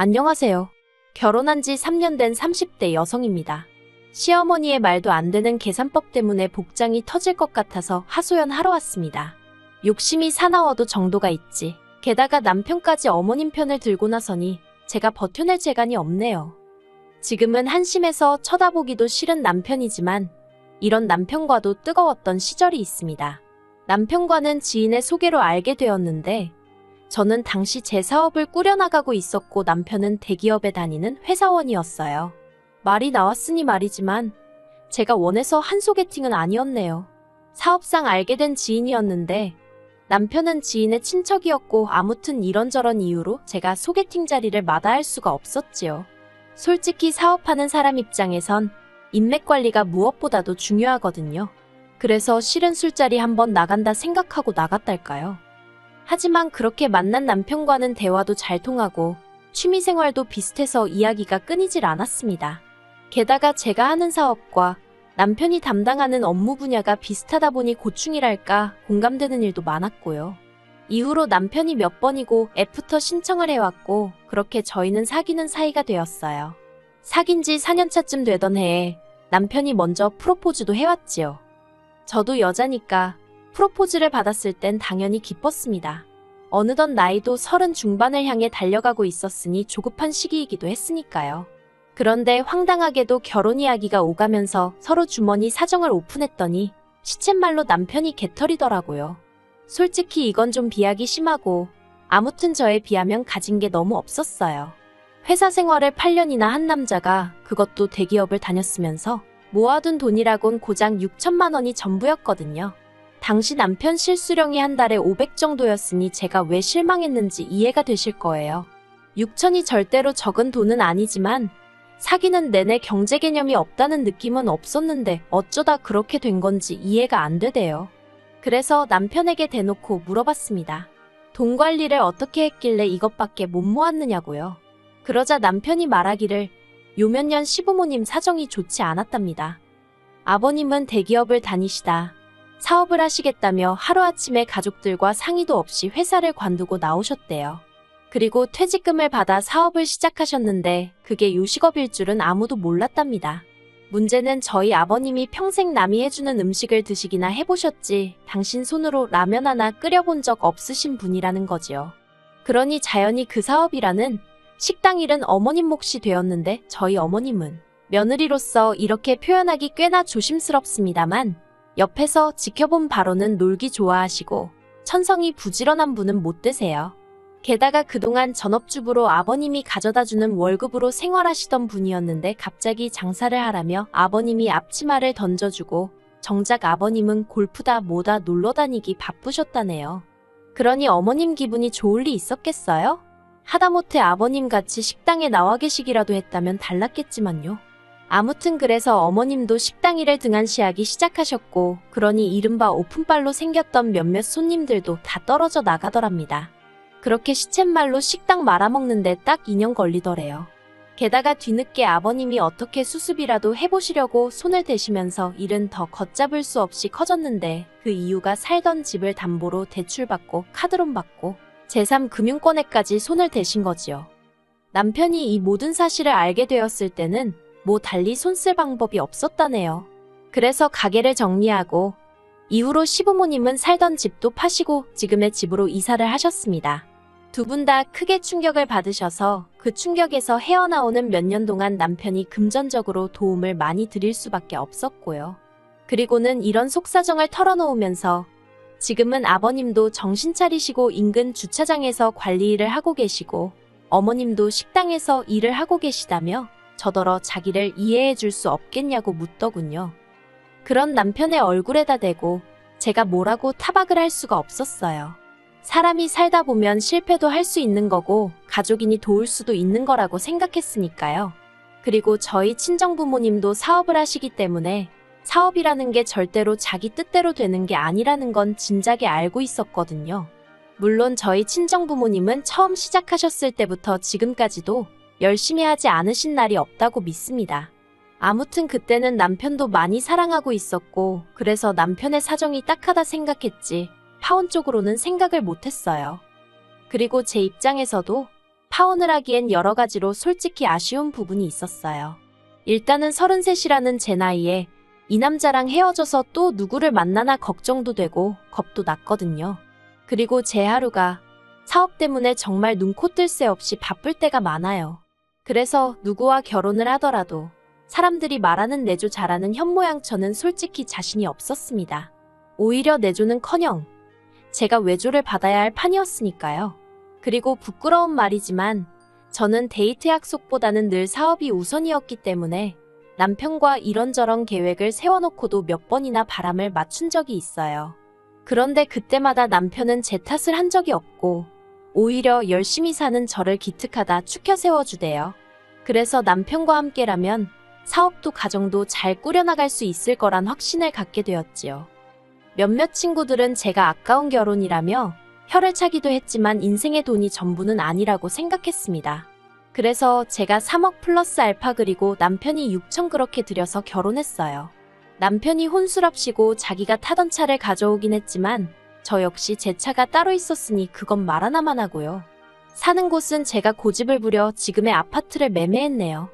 안녕하세요. 결혼한 지 3년 된 30대 여성입니다. 시어머니의 말도 안 되는 계산법 때문에 복장이 터질 것 같아서 하소연하러 왔습니다. 욕심이 사나워도 정도가 있지. 게다가 남편까지 어머님 편을 들고 나서니 제가 버텨낼 재간이 없네요. 지금은 한심해서 쳐다보기도 싫은 남편이지만 이런 남편과도 뜨거웠던 시절이 있습니다. 남편과는 지인의 소개로 알게 되었는데 저는 당시 제 사업을 꾸려나가고 있었고 남편은 대기업에 다니는 회사원이었어요. 말이 나왔으니 말이지만 제가 원해서 한 소개팅은 아니었네요. 사업상 알게 된 지인이었는데 남편은 지인의 친척이었고 아무튼 이런저런 이유로 제가 소개팅 자리를 마다할 수가 없었지요. 솔직히 사업하는 사람 입장에선 인맥 관리가 무엇보다도 중요하거든요. 그래서 실은 술자리 한번 나간다 생각하고 나갔달까요. 하지만 그렇게 만난 남편과는 대화도 잘 통하고 취미생활도 비슷해서 이야기가 끊이질 않았습니다. 게다가 제가 하는 사업과 남편이 담당하는 업무 분야가 비슷하다 보니 고충이랄까 공감되는 일도 많았고요. 이후로 남편이 몇 번이고 애프터 신청을 해왔고 그렇게 저희는 사귀는 사이가 되었어요. 사귄 지 4년차쯤 되던 해에 남편이 먼저 프로포즈도 해왔지요. 저도 여자니까 프로포즈를 받았을 땐 당연히 기뻤습니다. 어느덧 나이도 30 중반을 향해 달려가고 있었으니 조급한 시기이기도 했으니까요. 그런데 황당하게도 결혼 이야기가 오가면서 서로 주머니 사정을 오픈했더니 시쳇말로 남편이 개털이더라고요. 솔직히 이건 좀 비하기 심하고 아무튼 저에 비하면 가진 게 너무 없었어요. 회사 생활을 8년이나 한 남자가 그것도 대기업을 다녔으면서 모아둔 돈이라곤 고작 6천만 원이 전부였거든요. 당시 남편 실수령이 한 달에 500 정도였으니 제가 왜 실망했는지 이해가 되실 거예요. 6천이 절대로 적은 돈은 아니지만 사귀는 내내 경제 개념이 없다는 느낌은 없었는데 어쩌다 그렇게 된 건지 이해가 안 되대요. 그래서 남편에게 대놓고 물어봤습니다. 돈 관리를 어떻게 했길래 이것밖에 못 모았느냐고요. 그러자 남편이 말하기를 요 몇 년 시부모님 사정이 좋지 않았답니다. 아버님은 대기업을 다니시다 사업을 하시겠다며 하루아침에 가족들과 상의도 없이 회사를 관두고 나오셨대요. 그리고 퇴직금을 받아 사업을 시작하셨는데 그게 요식업일 줄은 아무도 몰랐답니다. 문제는 저희 아버님이 평생 남이 해주는 음식을 드시기나 해보셨지 당신 손으로 라면 하나 끓여본 적 없으신 분이라는 거지요. 그러니 자연히 그 사업이라는 식당 일은 어머님 몫이 되었는데 저희 어머님은 며느리로서 이렇게 표현하기 꽤나 조심스럽습니다만 옆에서 지켜본 바로는 놀기 좋아하시고 천성이 부지런한 분은 못 되세요. 게다가 그동안 전업주부로 아버님이 가져다주는 월급으로 생활하시던 분이었는데 갑자기 장사를 하라며 아버님이 앞치마를 던져주고 정작 아버님은 골프다 뭐다 놀러다니기 바쁘셨다네요. 그러니 어머님 기분이 좋을 리 있었겠어요? 하다못해 아버님같이 식당에 나와 계시기라도 했다면 달랐겠지만요. 아무튼 그래서 어머님도 식당 일을 등한시하기 시작하셨고 그러니 이른바 오픈빨로 생겼던 몇몇 손님들도 다 떨어져 나가더랍니다. 그렇게 시쳇말로 식당 말아먹는데 딱 2년 걸리더래요. 게다가 뒤늦게 아버님이 어떻게 수습이라도 해보시려고 손을 대시면서 일은 더 걷잡을 수 없이 커졌는데 그 이유가 살던 집을 담보로 대출받고 카드론 받고 제3금융권에까지 손을 대신 거지요. 남편이 이 모든 사실을 알게 되었을 때는 뭐 달리 손 쓸 방법이 없었다네요. 그래서 가게를 정리하고 이후로 시부모님은 살던 집도 파시고 지금의 집으로 이사를 하셨습니다. 두 분 다 크게 충격을 받으셔서 그 충격에서 헤어나오는 몇 년 동안 남편이 금전적으로 도움을 많이 드릴 수밖에 없었고요. 그리고는 이런 속사정을 털어놓으면서 지금은 아버님도 정신 차리시고 인근 주차장에서 관리 일을 하고 계시고 어머님도 식당에서 일을 하고 계시다며 저더러 자기를 이해해 줄 수 없겠냐고 묻더군요. 그런 남편의 얼굴에다 대고 제가 뭐라고 타박을 할 수가 없었어요. 사람이 살다 보면 실패도 할 수 있는 거고 가족이니 도울 수도 있는 거라고 생각했으니까요. 그리고 저희 친정부모님도 사업을 하시기 때문에 사업이라는 게 절대로 자기 뜻대로 되는 게 아니라는 건 진작에 알고 있었거든요. 물론 저희 친정부모님은 처음 시작하셨을 때부터 지금까지도 열심히 하지 않으신 날이 없다고 믿습니다. 아무튼 그때는 남편도 많이 사랑하고 있었고 그래서 남편의 사정이 딱하다 생각했지 파혼 쪽으로는 생각을 못했어요. 그리고 제 입장에서도 파혼을 하기엔 여러 가지로 솔직히 아쉬운 부분이 있었어요. 일단은 33이라는 제 나이에 이 남자랑 헤어져서 또 누구를 만나나 걱정도 되고 겁도 났거든요. 그리고 제 하루가 사업 때문에 정말 눈코 뜰 새 없이 바쁠 때가 많아요. 그래서 누구와 결혼을 하더라도 사람들이 말하는 내조 잘하는 현모양 저는 솔직히 자신이 없었습니다. 오히려 내조는커녕 제가 외조를 받아야 할 판이었으니까요. 그리고 부끄러운 말이지만 저는 데이트 약속보다는 늘 사업이 우선이었기 때문에 남편과 이런저런 계획을 세워놓고도 몇 번이나 바람을 맞춘 적이 있어요. 그런데 그때마다 남편은 제 탓을 한 적이 없고 오히려 열심히 사는 저를 기특하다 추켜 세워주대요. 그래서 남편과 함께라면 사업도 가정도 잘 꾸려나갈 수 있을 거란 확신을 갖게 되었지요. 몇몇 친구들은 제가 아까운 결혼이라며 혀를 차기도 했지만 인생의 돈이 전부는 아니라고 생각했습니다. 그래서 제가 3억 플러스 알파 그리고 남편이 6천 그렇게 들여서 결혼했어요. 남편이 혼술합시고 자기가 타던 차를 가져오긴 했지만 저 역시 제 차가 따로 있었으니 그건 말 하나만 하고요. 사는 곳은 제가 고집을 부려 지금의 아파트를 매매했네요.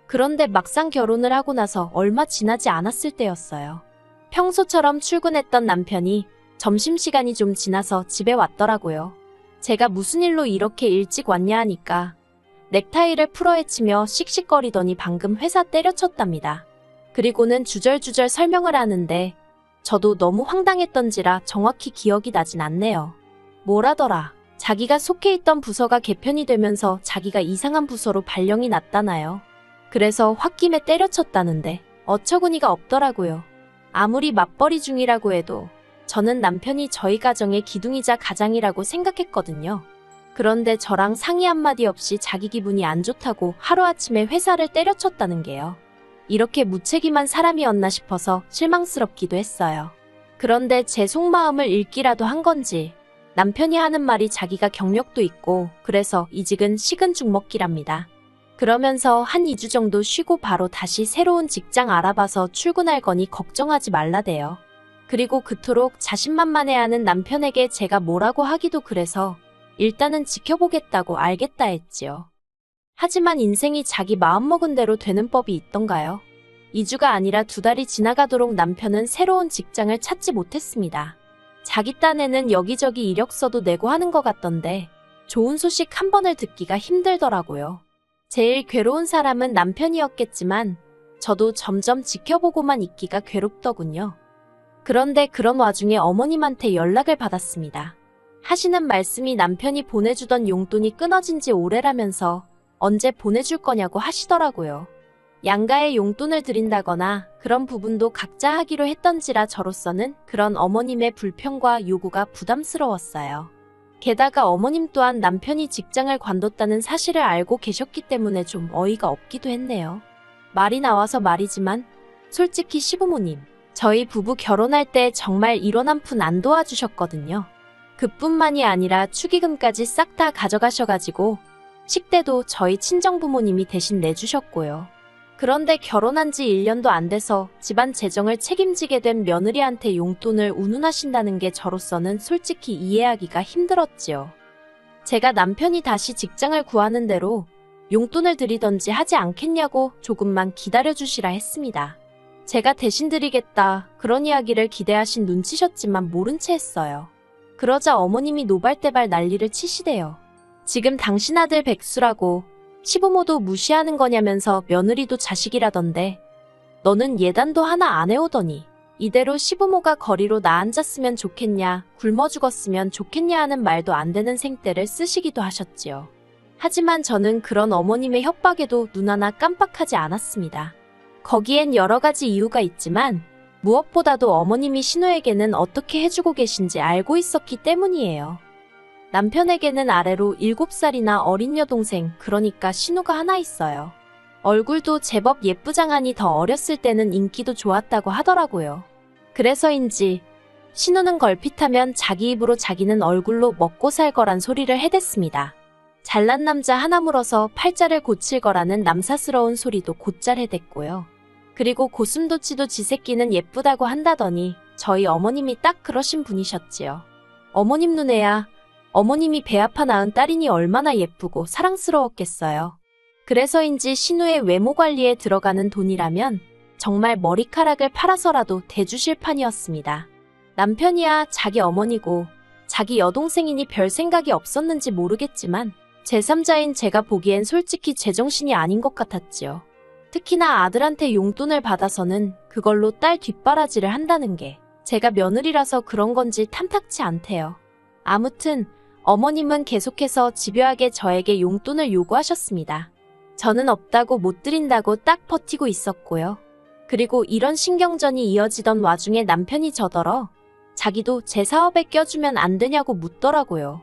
그런데 막상 결혼을 하고 나서 얼마 지나지 않았을 때였어요. 평소처럼 출근했던 남편이 점심시간이 좀 지나서 집에 왔더라고요. 제가 무슨 일로 이렇게 일찍 왔냐 하니까 넥타이를 풀어헤치며 씩씩거리더니 방금 회사 때려쳤답니다. 그리고는 주절주절 설명을 하는데 저도 너무 황당했던지라 정확히 기억이 나진 않네요. 뭐라더라. 자기가 속해 있던 부서가 개편이 되면서 자기가 이상한 부서로 발령이 났다나요. 그래서 홧김에 때려쳤다는데 어처구니가 없더라고요. 아무리 맞벌이 중이라고 해도 저는 남편이 저희 가정의 기둥이자 가장이라고 생각했거든요. 그런데 저랑 상의 한마디 없이 자기 기분이 안 좋다고 하루아침에 회사를 때려쳤다는 게요. 이렇게 무책임한 사람이었나 싶어서 실망스럽기도 했어요. 그런데 제 속마음을 읽기라도 한 건지 남편이 하는 말이 자기가 경력도 있고 그래서 이직은 식은 죽 먹기랍니다. 그러면서 한 2주 정도 쉬고 바로 다시 새로운 직장 알아봐서 출근할 거니 걱정하지 말라대요. 그리고 그토록 자신만만해하는 남편에게 제가 뭐라고 하기도 그래서 일단은 지켜보겠다고 알겠다 했지요. 하지만 인생이 자기 마음먹은 대로 되는 법이 있던가요? 2주가 아니라 2달이 지나가도록 남편은 새로운 직장을 찾지 못했습니다. 자기 딴에는 여기저기 이력서도 내고 하는 것 같던데 좋은 소식 한 번을 듣기가 힘들더라고요. 제일 괴로운 사람은 남편이었겠지만 저도 점점 지켜보고만 있기가 괴롭더군요. 그런데 그런 와중에 어머님한테 연락을 받았습니다. 하시는 말씀이 남편이 보내주던 용돈이 끊어진 지 오래라면서 언제 보내줄 거냐고 하시더라고요. 양가에 용돈을 드린다거나 그런 부분도 각자 하기로 했던지라 저로서는 그런 어머님의 불평과 요구가 부담스러웠어요. 게다가 어머님 또한 남편이 직장을 관뒀다는 사실을 알고 계셨기 때문에 좀 어이가 없기도 했네요. 말이 나와서 말이지만 솔직히 시부모님, 저희 부부 결혼할 때 정말 1원 한 푼 안 도와주셨거든요. 그뿐만이 아니라 축의금까지 싹 다 가져가셔가지고 식대도 저희 친정부모님이 대신 내주셨고요. 그런데 결혼한 지 1년도 안 돼서 집안 재정을 책임지게 된 며느리한테 용돈을 운운하신다는 게 저로서는 솔직히 이해하기가 힘들었지요. 제가 남편이 다시 직장을 구하는 대로 용돈을 드리던지 하지 않겠냐고 조금만 기다려주시라 했습니다. 제가 대신 드리겠다 그런 이야기를 기대하신 눈치셨지만 모른 채 했어요. 그러자 어머님이 노발대발 난리를 치시대요. 지금 당신 아들 백수라고 시부모도 무시하는 거냐면서 며느리도 자식이라던데 너는 예단도 하나 안 해오더니 이대로 시부모가 거리로 나 앉았으면 좋겠냐 굶어 죽었으면 좋겠냐 하는 말도 안 되는 생떼를 쓰시기도 하셨지요. 하지만 저는 그런 어머님의 협박에도 눈 하나 깜빡하지 않았습니다. 거기엔 여러 가지 이유가 있지만 무엇보다도 어머님이 신우에게는 어떻게 해주고 계신지 알고 있었기 때문이에요. 남편에게는 아래로 7살이나 어린 여동생, 그러니까 신우가 하나 있어요. 얼굴도 제법 예쁘장하니 더 어렸을 때는 인기도 좋았다고 하더라고요. 그래서인지 신우는 걸핏하면 자기 입으로 자기는 얼굴로 먹고 살 거란 소리를 해댔습니다. 잘난 남자 하나 물어서 팔자를 고칠 거라는 남사스러운 소리도 곧잘 해댔고요. 그리고 고슴도치도 지 새끼는 예쁘다고 한다더니 저희 어머님이 딱 그러신 분이셨지요. 어머님 눈에야 어머님이 배 아파 낳은 딸이니 얼마나 예쁘고 사랑스러웠겠어요. 그래서인지 신우의 외모 관리에 들어가는 돈이라면 정말 머리카락을 팔아서라도 대주실 판이었습니다. 남편이야 자기 어머니고 자기 여동생이니 별 생각이 없었는지 모르겠지만 제3자인 제가 보기엔 솔직히 제정신이 아닌 것 같았지요. 특히나 아들한테 용돈을 받아서는 그걸로 딸 뒷바라지를 한다는 게 제가 며느리라서 그런 건지 탐탁치 않대요. 아무튼 어머님은 계속해서 집요하게 저에게 용돈을 요구하셨습니다. 저는 없다고 못 드린다고 딱 버티고 있었고요. 그리고 이런 신경전이 이어지던 와중에 남편이 저더러 자기도 제 사업에 껴주면 안 되냐고 묻더라고요.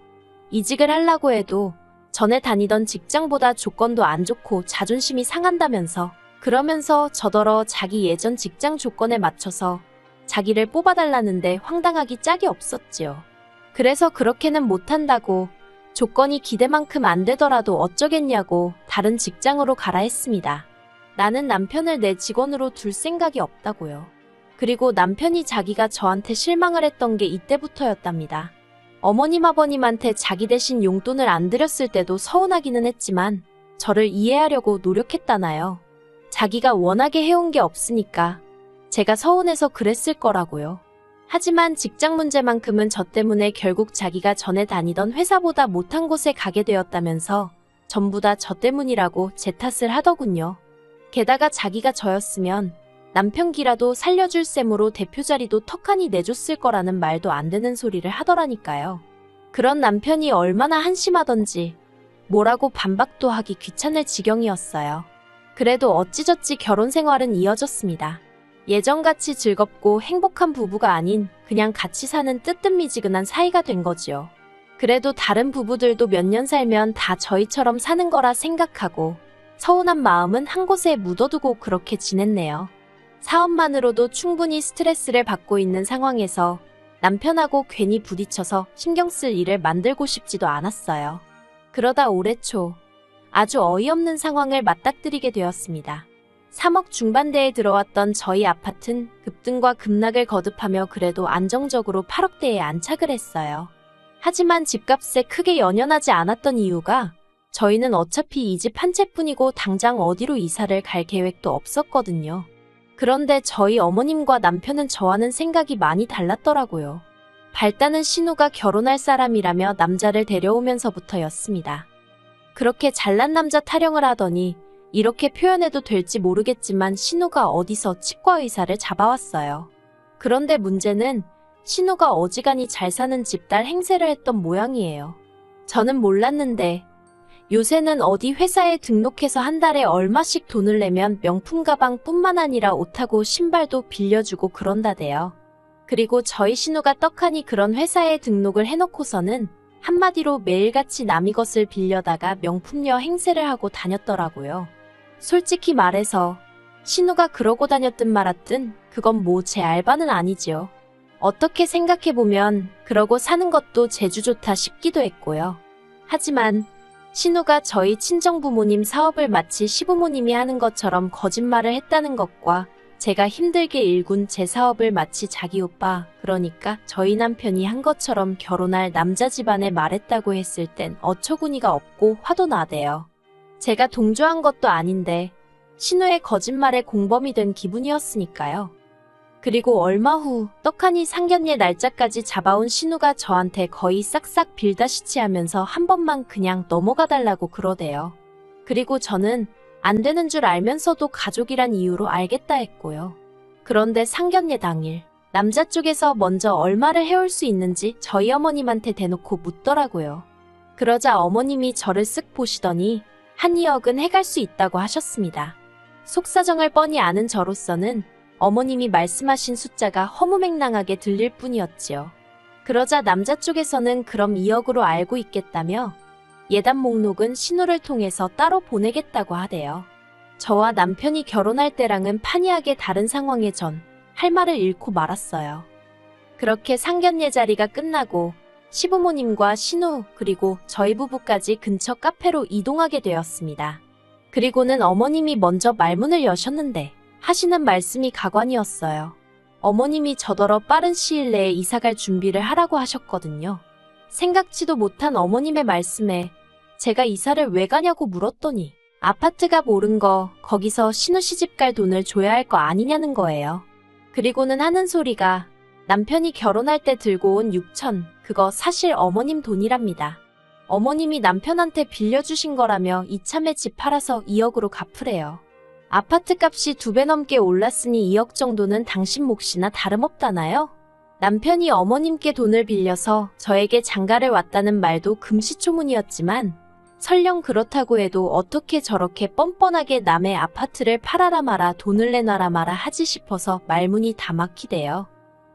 이직을 하려고 해도 전에 다니던 직장보다 조건도 안 좋고 자존심이 상한다면서 그러면서 저더러 자기 예전 직장 조건에 맞춰서 자기를 뽑아달라는데 황당하기 짝이 없었지요. 그래서 그렇게는 못한다고 조건이 기대만큼 안 되더라도 어쩌겠냐고 다른 직장으로 가라 했습니다. 나는 남편을 내 직원으로 둘 생각이 없다고요. 그리고 남편이 자기가 저한테 실망을 했던 게 이때부터였답니다. 어머님 아버님한테 자기 대신 용돈을 안 드렸을 때도 서운하기는 했지만 저를 이해하려고 노력했다나요. 자기가 워낙에 해온 게 없으니까 제가 서운해서 그랬을 거라고요. 하지만 직장 문제만큼은 저 때문에 결국 자기가 전에 다니던 회사보다 못한 곳에 가게 되었다면서 전부 다 저 때문이라고 제 탓을 하더군요. 게다가 자기가 저였으면 남편 기라도 살려줄 셈으로 대표 자리도 턱하니 내줬을 거라는 말도 안 되는 소리를 하더라니까요. 그런 남편이 얼마나 한심하던지 뭐라고 반박도 하기 귀찮을 지경이었어요. 그래도 어찌저찌 결혼 생활은 이어졌습니다. 예전같이 즐겁고 행복한 부부가 아닌 그냥 같이 사는 뜨뜻미지근한 사이가 된 거지요. 그래도 다른 부부들도 몇 년 살면 다 저희처럼 사는 거라 생각하고 서운한 마음은 한 곳에 묻어두고 그렇게 지냈네요. 사업만으로도 충분히 스트레스를 받고 있는 상황에서 남편하고 괜히 부딪혀서 신경 쓸 일을 만들고 싶지도 않았어요. 그러다 올해 초 아주 어이없는 상황을 맞닥뜨리게 되었습니다. 3억 중반대에 들어왔던 저희 아파트는 급등과 급락을 거듭하며 그래도 안정적으로 8억대에 안착을 했어요. 하지만 집값에 크게 연연하지 않았던 이유가 저희는 어차피 이 집 한 채뿐이고 당장 어디로 이사를 갈 계획도 없었거든요. 그런데 저희 어머님과 남편은 저와는 생각이 많이 달랐더라고요. 발단은 신우가 결혼할 사람이라며 남자를 데려오면서부터였습니다. 그렇게 잘난 남자 타령을 하더니 이렇게 표현해도 될지 모르겠지만 신우가 어디서 치과 의사를 잡아왔어요. 그런데 문제는 신우가 어지간히 잘 사는 집 딸 행세를 했던 모양이에요. 저는 몰랐는데 요새는 어디 회사에 등록해서 한 달에 얼마씩 돈을 내면 명품 가방뿐만 아니라 옷하고 신발도 빌려주고 그런다대요. 그리고 저희 신우가 떡하니 그런 회사에 등록을 해놓고서는 한마디로 매일같이 남의 것을 빌려다가 명품녀 행세를 하고 다녔더라고요. 솔직히 말해서 신우가 그러고 다녔든 말았든 그건 뭐 제 알바는 아니지요. 어떻게 생각해보면 그러고 사는 것도 재주 좋다 싶기도 했고요. 하지만 신우가 저희 친정부모님 사업을 마치 시부모님이 하는 것처럼 거짓말을 했다는 것과 제가 힘들게 일군 제 사업을 마치 자기 오빠, 그러니까 저희 남편이 한 것처럼 결혼할 남자 집안에 말했다고 했을 땐 어처구니가 없고 화도 나대요. 제가 동조한 것도 아닌데 신우의 거짓말에 공범이 된 기분이었으니까요. 그리고 얼마 후 떡하니 상견례 날짜까지 잡아온 신우가 저한테 거의 싹싹 빌다시치 하면서 한 번만 그냥 넘어가 달라고 그러대요. 그리고 저는 안 되는 줄 알면서도 가족이란 이유로 알겠다 했고요. 그런데 상견례 당일 남자 쪽에서 먼저 얼마를 해올 수 있는지 저희 어머님한테 대놓고 묻더라고요. 그러자 어머님이 저를 쓱 보시더니 한 2억은 해갈 수 있다고 하셨습니다. 속사정을 뻔히 아는 저로서는 어머님이 말씀하신 숫자가 허무맹랑하게 들릴 뿐이었지요. 그러자 남자 쪽에서는 그럼 2억으로 알고 있겠다며 예단 목록은 신우를 통해서 따로 보내겠다고 하대요. 저와 남편이 결혼할 때랑은 판이하게 다른 상황에 전 할 말을 잃고 말았어요. 그렇게 상견례 자리가 끝나고 시부모님과 신우 그리고 저희 부부까지 근처 카페로 이동하게 되었습니다. 그리고는 어머님이 먼저 말문을 여셨는데 하시는 말씀이 가관이었어요. 어머님이 저더러 빠른 시일 내에 이사갈 준비를 하라고 하셨거든요. 생각지도 못한 어머님의 말씀에 제가 이사를 왜 가냐고 물었더니 아파트가 오른 거 거기서 신우 시집갈 돈을 줘야 할 거 아니냐는 거예요. 그리고는 하는 소리가 남편이 결혼할 때 들고 온 6천 그거 사실 어머님 돈이랍니다. 어머님이 남편한테 빌려주신 거라며 이참에 집 팔아서 2억으로 갚으래요. 아파트 값이 2배 넘게 올랐으니 2억 정도는 당신 몫이나 다름없다나요? 남편이 어머님께 돈을 빌려서 저에게 장가를 왔다는 말도 금시초문이었지만 설령 그렇다고 해도 어떻게 저렇게 뻔뻔하게 남의 아파트를 팔아라 마라 돈을 내놔라 마라 하지 싶어서 말문이 다 막히대요.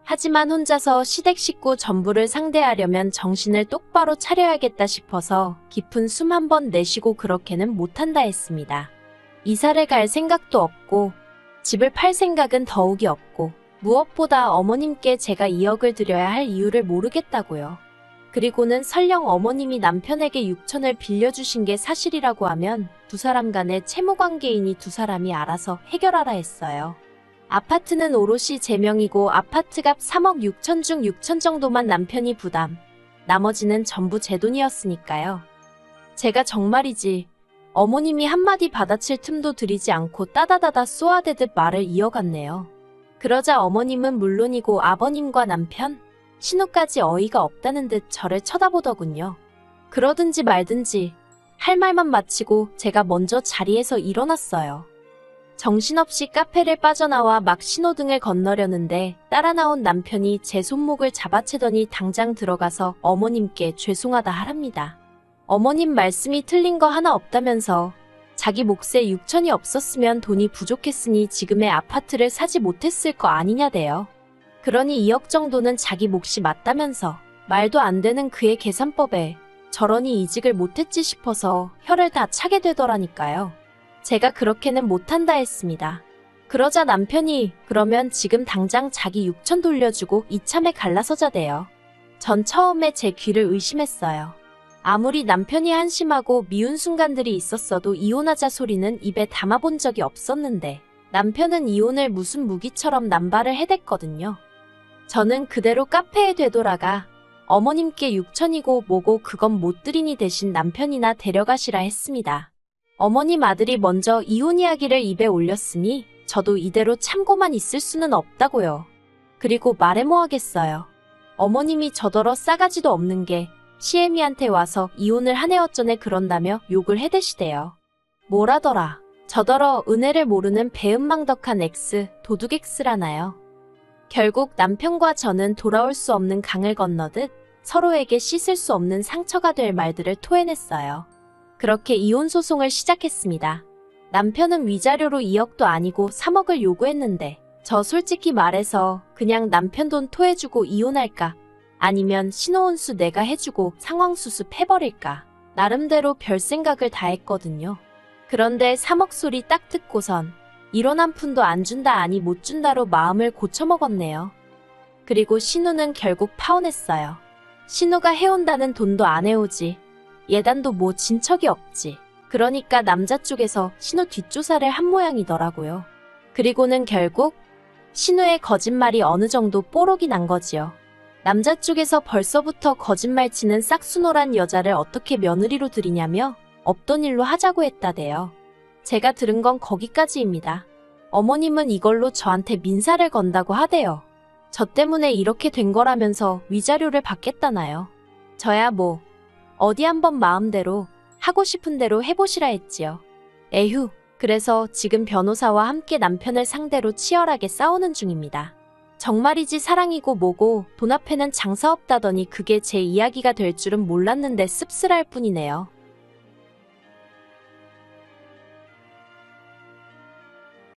하지만 혼자서 시댁 식구 전부를 상대하려면 정신을 똑바로 차려야겠다 싶어서 깊은 숨 한 번 내쉬고 그렇게는 못한다 했습니다. 이사를 갈 생각도 없고 집을 팔 생각은 더욱이 없고 무엇보다 어머님께 제가 2억을 드려야 할 이유를 모르겠다고요. 그리고는 설령 어머님이 남편에게 6천을 빌려주신 게 사실이라고 하면 두 사람 간의 채무관계이니 두 사람이 알아서 해결하라 했어요. 아파트는 오롯이 제 명이고 아파트값 3억 6천 중 6천 정도만 남편이 부담, 나머지는 전부 제 돈이었으니까요. 제가 정말이지 어머님이 한마디 받아칠 틈도 들이지 않고 따다다다 쏘아대듯 말을 이어갔네요. 그러자 어머님은 물론이고 아버님과 남편, 신우까지 어이가 없다는 듯 저를 쳐다보더군요. 그러든지 말든지 할 말만 마치고 제가 먼저 자리에서 일어났어요. 정신없이 카페를 빠져나와 막 신호등을 건너려는데 따라 나온 남편이 제 손목을 잡아채더니 당장 들어가서 어머님께 죄송하다 하랍니다. 어머님 말씀이 틀린 거 하나 없다면서 자기 몫에 6천이 없었으면 돈이 부족했으니 지금의 아파트를 사지 못했을 거 아니냐대요. 그러니 2억 정도는 자기 몫이 맞다면서 말도 안 되는 그의 계산법에 저러니 이직을 못했지 싶어서 혀를 다 차게 되더라니까요. 제가 그렇게는 못한다 했습니다. 그러자 남편이 그러면 지금 당장 자기 6천 돌려주고 이참에 갈라서자대요. 전 처음에 제 귀를 의심했어요. 아무리 남편이 한심하고 미운 순간들이 있었어도 이혼하자 소리는 입에 담아본 적이 없었는데 남편은 이혼을 무슨 무기처럼 남발을 해댔거든요. 저는 그대로 카페에 되돌아가 어머님께 6천이고 뭐고 그건 못 드리니 대신 남편이나 데려가시라 했습니다. 어머님 아들이 먼저 이혼 이야기를 입에 올렸으니 저도 이대로 참고만 있을 수는 없다고요. 그리고 말해 뭐 하겠어요. 어머님이 저더러 싸가지도 없는 게 시애미한테 와서 이혼을 하네 어쩌네 그런다며 욕을 해대시대요. 뭐라더라. 저더러 은혜를 모르는 배은망덕한 X, 도둑 X라나요. 결국 남편과 저는 돌아올 수 없는 강을 건너듯 서로에게 씻을 수 없는 상처가 될 말들을 토해냈어요. 그렇게 이혼 소송을 시작했습니다. 남편은 위자료로 2억도 아니고 3억을 요구했는데 저 솔직히 말해서 그냥 남편 돈 토해주고 이혼할까? 아니면 신호혼수 내가 해주고 상황수습 해버릴까? 나름대로 별 생각을 다 했거든요. 그런데 3억 소리 딱 듣고선 1원 한 푼도 안 준다 아니 못 준다로 마음을 고쳐먹었네요. 그리고 신우는 결국 파혼했어요. 신우가 해온다는 돈도 안 해오지. 예단도 뭐 진 척이 없지. 그러니까 남자 쪽에서 신우 뒷조사를 한 모양이더라고요. 그리고는 결국 신우의 거짓말이 어느 정도 뽀록이 난 거지요. 남자 쪽에서 벌써부터 거짓말치는 싹수노란 여자를 어떻게 며느리로 들이냐며 없던 일로 하자고 했다대요. 제가 들은 건 거기까지입니다. 어머님은 이걸로 저한테 민사를 건다고 하대요. 저 때문에 이렇게 된 거라면서 위자료를 받겠다나요. 저야 뭐 어디 한번 마음대로 하고 싶은 대로 해보시라 했지요. 에휴, 그래서 지금 변호사와 함께 남편을 상대로 치열하게 싸우는 중입니다. 정말이지 사랑이고 뭐고 돈 앞에는 장사 없다더니 그게 제 이야기가 될 줄은 몰랐는데 씁쓸할 뿐이네요.